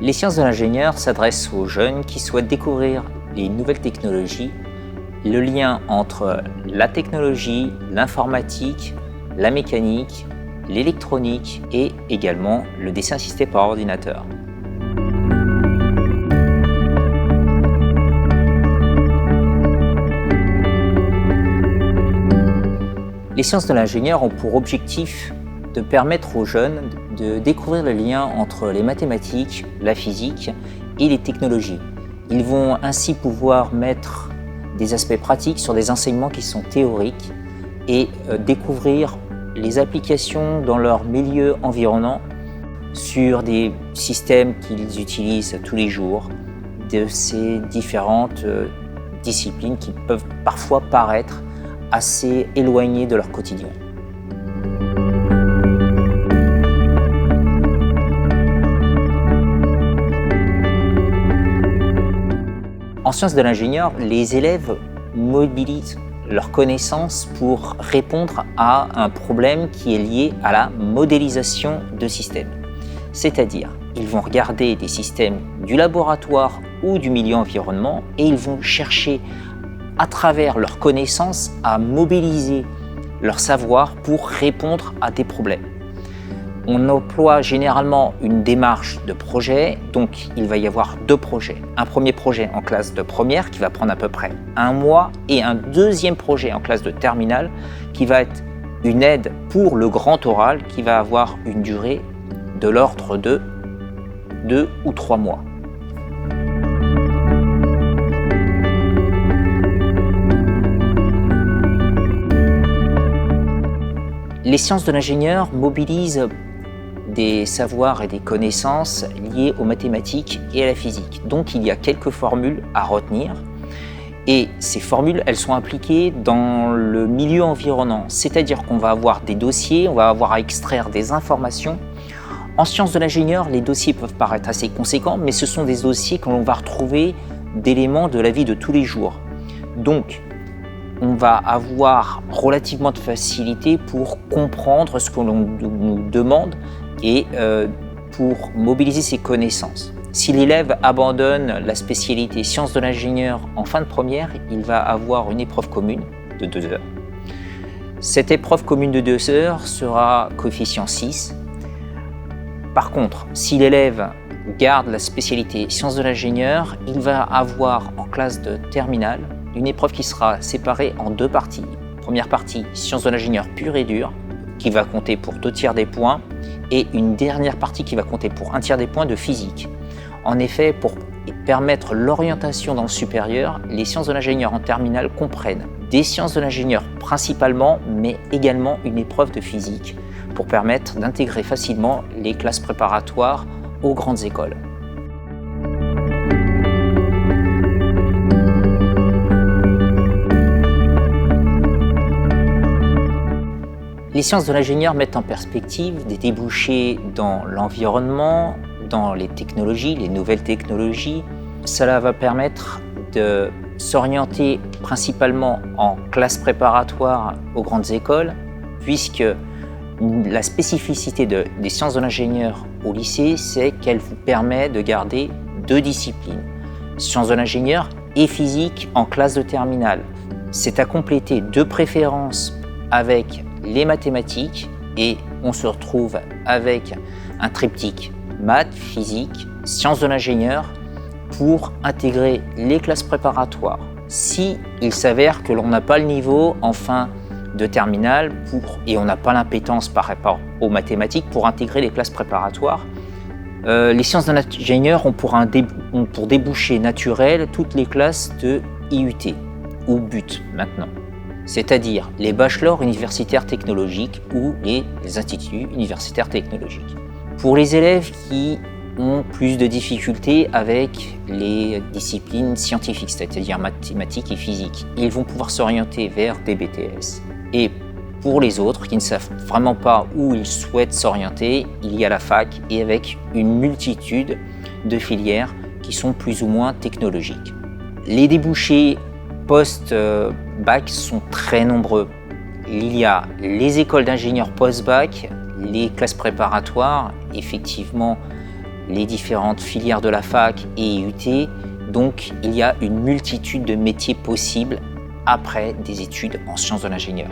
Les sciences de l'ingénieur s'adressent aux jeunes qui souhaitent découvrir les nouvelles technologies, le lien entre la technologie, l'informatique, la mécanique, l'électronique et également le dessin assisté par ordinateur. Les sciences de l'ingénieur ont pour objectif de permettre aux jeunes de découvrir le lien entre les mathématiques, la physique et les technologies. Ils vont ainsi pouvoir mettre des aspects pratiques sur des enseignements qui sont théoriques et découvrir les applications dans leur milieu environnant sur des systèmes qu'ils utilisent tous les jours, de ces différentes disciplines qui peuvent parfois paraître assez éloignées de leur quotidien. En sciences de l'ingénieur, les élèves mobilisent leurs connaissances pour répondre à un problème qui est lié à la modélisation de systèmes. C'est-à-dire, ils vont regarder des systèmes du laboratoire ou du milieu environnement et ils vont chercher à travers leurs connaissances à mobiliser leur savoir pour répondre à des problèmes. On emploie généralement une démarche de projet, donc il va y avoir deux projets. Un premier projet en classe de première qui va prendre à peu près 1 mois et un deuxième projet en classe de terminale qui va être une aide pour le grand oral qui va avoir une durée de l'ordre de 2 ou 3 mois. Les sciences de l'ingénieur mobilisent des savoirs et des connaissances liées aux mathématiques et à la physique. Donc il y a quelques formules à retenir et ces formules, elles sont appliquées dans le milieu environnant, c'est-à-dire qu'on va avoir des dossiers, on va avoir à extraire des informations. En sciences de l'ingénieur, les dossiers peuvent paraître assez conséquents, mais ce sont des dossiers que l'on va retrouver d'éléments de la vie de tous les jours. Donc, on va avoir relativement de facilité pour comprendre ce que l'on nous demande et pour mobiliser ses connaissances. Si l'élève abandonne la spécialité sciences de l'ingénieur en fin de première, il va avoir une épreuve commune de 2 heures. Cette épreuve commune de 2 heures sera coefficient 6. Par contre, si l'élève garde la spécialité sciences de l'ingénieur, il va avoir en classe de terminale une épreuve qui sera séparée en 2 parties. Première partie, sciences de l'ingénieur pure et dure, qui va compter pour 2/3 des points, et une dernière partie qui va compter pour 1/3 des points de physique. En effet, pour permettre l'orientation dans le supérieur, les sciences de l'ingénieur en terminale comprennent des sciences de l'ingénieur principalement, mais également une épreuve de physique, pour permettre d'intégrer facilement les classes préparatoires aux grandes écoles. Les sciences de l'ingénieur mettent en perspective des débouchés dans l'environnement, dans les technologies, les nouvelles technologies. Cela va permettre de s'orienter principalement en classe préparatoire aux grandes écoles, puisque la spécificité des sciences de l'ingénieur au lycée, c'est qu'elle vous permet de garder 2 disciplines, sciences de l'ingénieur et physique en classe de terminale. C'est à compléter de préférence avec les mathématiques et on se retrouve avec un triptyque maths, physique, sciences de l'ingénieur pour intégrer les classes préparatoires. Si il s'avère que l'on n'a pas le niveau en fin de terminale et on n'a pas l'impétence par rapport aux mathématiques pour intégrer les classes préparatoires, les sciences de l'ingénieur ont pour débouché naturel toutes les classes de IUT ou BUT maintenant, c'est-à-dire les bachelors universitaires technologiques ou les instituts universitaires technologiques. Pour les élèves qui ont plus de difficultés avec les disciplines scientifiques, c'est-à-dire mathématiques et physique, ils vont pouvoir s'orienter vers des BTS. Et pour les autres qui ne savent vraiment pas où ils souhaitent s'orienter, il y a la fac et avec une multitude de filières qui sont plus ou moins technologiques. Les débouchés post-bac sont très nombreux. Il y a les écoles d'ingénieurs post-bac, les classes préparatoires, effectivement les différentes filières de la fac et IUT. Donc, il y a une multitude de métiers possibles après des études en sciences de l'ingénieur.